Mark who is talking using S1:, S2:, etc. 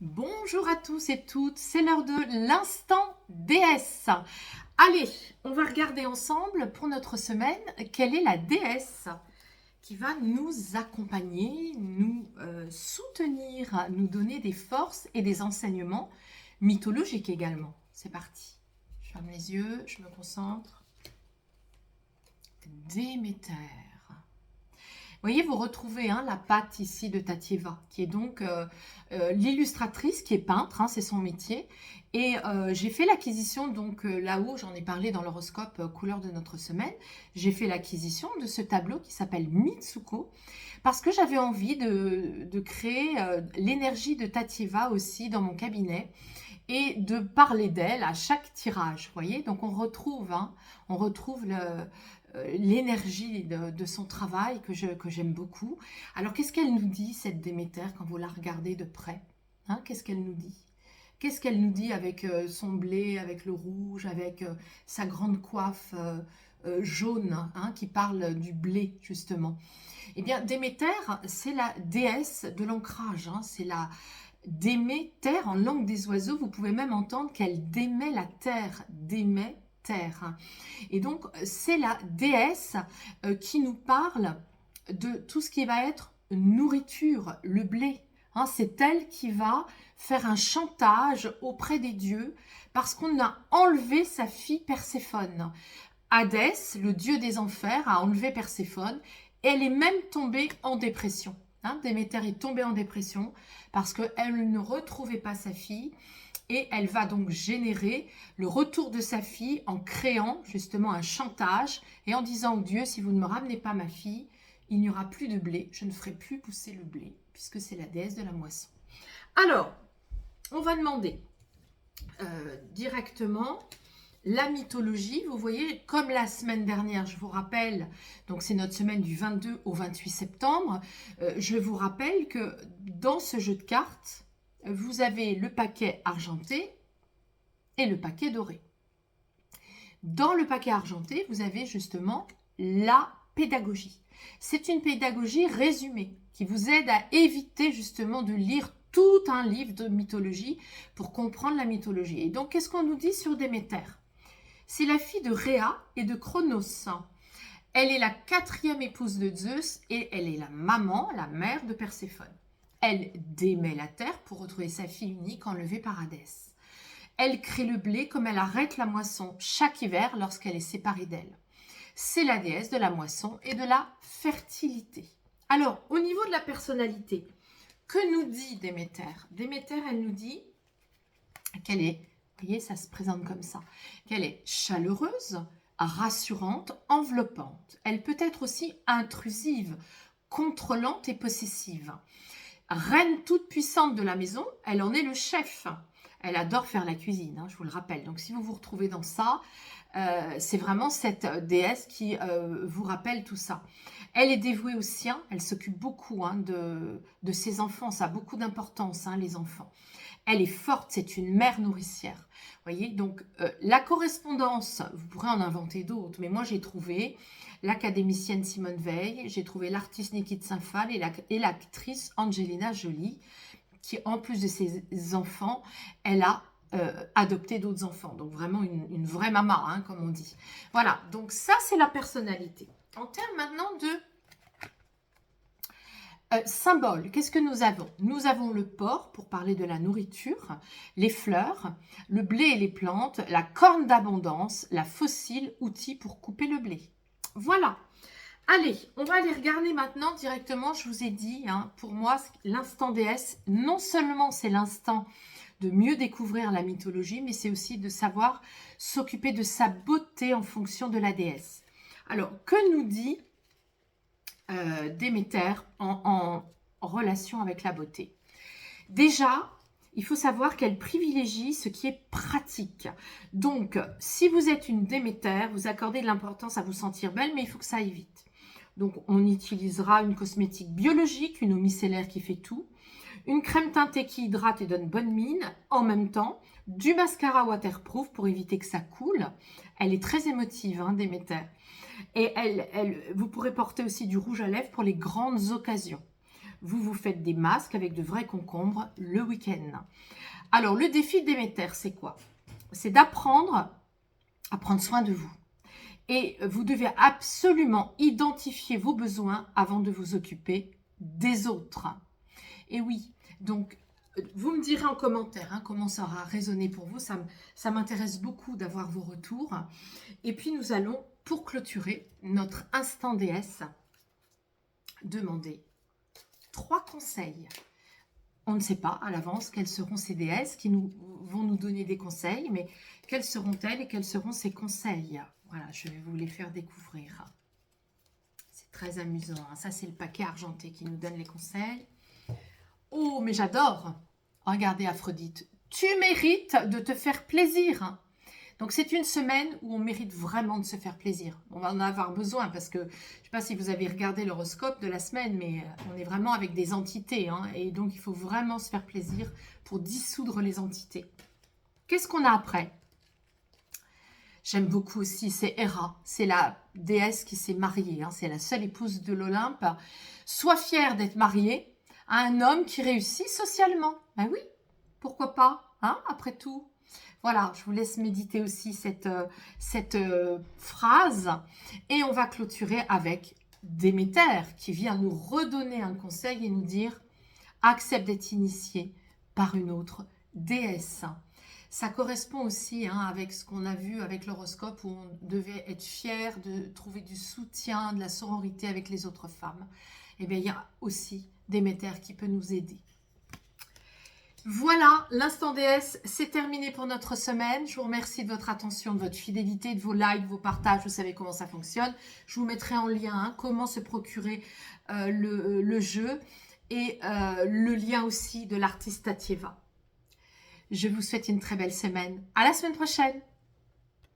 S1: Bonjour à tous et toutes, c'est l'heure de l'instant déesse. Allez, on va regarder ensemble pour notre semaine quelle est la déesse qui va nous accompagner, nous soutenir, nous donner des forces et des enseignements mythologiques également. C'est parti. Je ferme les yeux, je me concentre. Déméter. Vous voyez, vous retrouvez la patte ici de Tatieva, qui est donc l'illustratrice, qui est peintre, c'est son métier. Et j'ai fait l'acquisition, donc là-haut, j'en ai parlé dans l'horoscope couleur de notre semaine, j'ai fait l'acquisition de ce tableau qui s'appelle Mitsuko, parce que j'avais envie de créer l'énergie de Tatieva aussi dans mon cabinet et de parler d'elle à chaque tirage, vous voyez. Donc on retrouve l'énergie de son travail que j'aime beaucoup. Alors qu'est-ce qu'elle nous dit, cette Déméter, quand vous la regardez de près? Qu'est-ce qu'elle nous dit? Qu'est-ce qu'elle nous dit avec son blé, avec le rouge, avec sa grande coiffe jaune, qui parle du blé, justement? Eh bien, Déméter, c'est la déesse de l'ancrage, c'est la Déméter en langue des oiseaux. Vous pouvez même entendre qu'elle démet la terre, démet terre. Et donc, c'est la déesse qui nous parle de tout ce qui va être nourriture, le blé. C'est elle qui va faire un chantage auprès des dieux parce qu'on a enlevé sa fille Perséphone. Hadès, le dieu des enfers, a enlevé Perséphone et elle est même tombée en dépression. Déméter est tombée en dépression parce qu'elle ne retrouvait pas sa fille et elle va donc générer le retour de sa fille en créant justement un chantage et en disant au Dieu, si vous ne me ramenez pas ma fille, il n'y aura plus de blé, je ne ferai plus pousser le blé, puisque c'est la déesse de la moisson. Alors, on va demander directement la mythologie. Vous voyez, comme la semaine dernière, je vous rappelle, donc c'est notre semaine du 22 au 28 septembre, je vous rappelle que dans ce jeu de cartes, vous avez le paquet argenté et le paquet doré. Dans le paquet argenté, vous avez justement la pédagogie. C'est une pédagogie résumée qui vous aide à éviter justement de lire tout un livre de mythologie pour comprendre la mythologie. Et donc, qu'est-ce qu'on nous dit sur Déméter? C'est la fille de Rhea et de Cronos. Elle est la 4e épouse de Zeus et elle est la maman, la mère de Perséphone. Elle démet la terre pour retrouver sa fille unique enlevée par Hadès. Elle crée le blé comme elle arrête la moisson chaque hiver lorsqu'elle est séparée d'elle. C'est la déesse de la moisson et de la fertilité. Alors, au niveau de la personnalité, que nous dit Déméter? Déméter, elle nous dit qu'elle est, vous voyez, ça se présente comme ça, qu'elle est chaleureuse, rassurante, enveloppante. Elle peut être aussi intrusive, contrôlante et possessive. Reine toute puissante de la maison, elle en est le chef. Elle adore faire la cuisine, je vous le rappelle. Donc si vous vous retrouvez dans ça, c'est vraiment cette déesse qui vous rappelle tout ça. Elle est dévouée aux siens, elle s'occupe beaucoup de ses enfants, ça a beaucoup d'importance, les enfants. Elle est forte, c'est une mère nourricière. Vous voyez, donc la correspondance, vous pourrez en inventer d'autres, mais moi j'ai trouvé l'académicienne Simone Veil, j'ai trouvé l'artiste Niki de Saint-Phal et l'actrice Angelina Jolie, qui en plus de ses enfants, elle a adopté d'autres enfants. Donc vraiment une vraie maman, comme on dit. Voilà, donc ça c'est la personnalité. En termes maintenant de symbole, qu'est-ce que nous avons? Nous avons le porc pour parler de la nourriture, les fleurs, le blé et les plantes, la corne d'abondance, la faucille, outil pour couper le blé. Voilà. Allez, on va aller regarder maintenant directement, je vous ai dit, pour moi, l'instant déesse, non seulement c'est l'instant de mieux découvrir la mythologie, mais c'est aussi de savoir s'occuper de sa beauté en fonction de la déesse. Alors, que nous dit Déméter en relation avec la beauté? Déjà, il faut savoir qu'elle privilégie ce qui est pratique. Donc, si vous êtes une Déméter, vous accordez de l'importance à vous sentir belle, mais il faut que ça aille vite. Donc, on utilisera une cosmétique biologique, une eau micellaire qui fait tout, une crème teintée qui hydrate et donne bonne mine, en même temps, du mascara waterproof pour éviter que ça coule. Elle est très émotive, Déméter. Et vous pourrez porter aussi du rouge à lèvres pour les grandes occasions. vous vous faites des masques avec de vrais concombres le week-end. Alors, le défi de Déméter, c'est quoi? C'est d'apprendre à prendre soin de vous. Et vous devez absolument identifier vos besoins avant de vous occuper des autres. Et oui, donc vous me direz en commentaire hein, comment ça aura résonné pour vous. Ça m'intéresse beaucoup d'avoir vos retours. Et puis nous allons, pour clôturer notre instant déesse, demander 3 conseils. On ne sait pas à l'avance quelles seront ces déesses qui vont nous donner des conseils, mais quelles seront-elles et quels seront ces conseils? Voilà, je vais vous les faire découvrir. C'est très amusant. Hein. Ça, c'est le paquet argenté qui nous donne les conseils. Oh, mais j'adore! Regardez Aphrodite, tu mérites de te faire plaisir. Hein. Donc, c'est une semaine où on mérite vraiment de se faire plaisir. On va en avoir besoin parce que, je ne sais pas si vous avez regardé l'horoscope de la semaine, mais on est vraiment avec des entités. Hein, et donc, il faut vraiment se faire plaisir pour dissoudre les entités. Qu'est-ce qu'on a après? J'aime beaucoup aussi, c'est Héra. C'est la déesse qui s'est mariée. Hein, c'est la seule épouse de l'Olympe. Sois fière d'être mariée à un homme qui réussit socialement. Ben oui, pourquoi pas, hein, après tout. Voilà, je vous laisse méditer aussi cette phrase. Et on va clôturer avec Déméter qui vient nous redonner un conseil et nous dire « Accepte d'être initié par une autre déesse ». Ça correspond aussi hein, avec ce qu'on a vu avec l'horoscope où on devait être fier de trouver du soutien, de la sororité avec les autres femmes. Eh bien, il y a aussi Déméter qui peut nous aider. Voilà, l'instant déesse, c'est terminé pour notre semaine. Je vous remercie de votre attention, de votre fidélité, de vos likes, vos partages. Vous savez comment ça fonctionne. Je vous mettrai en lien hein, comment se procurer le jeu et le lien aussi de l'artiste Tatieva. Je vous souhaite une très belle semaine. À la semaine prochaine.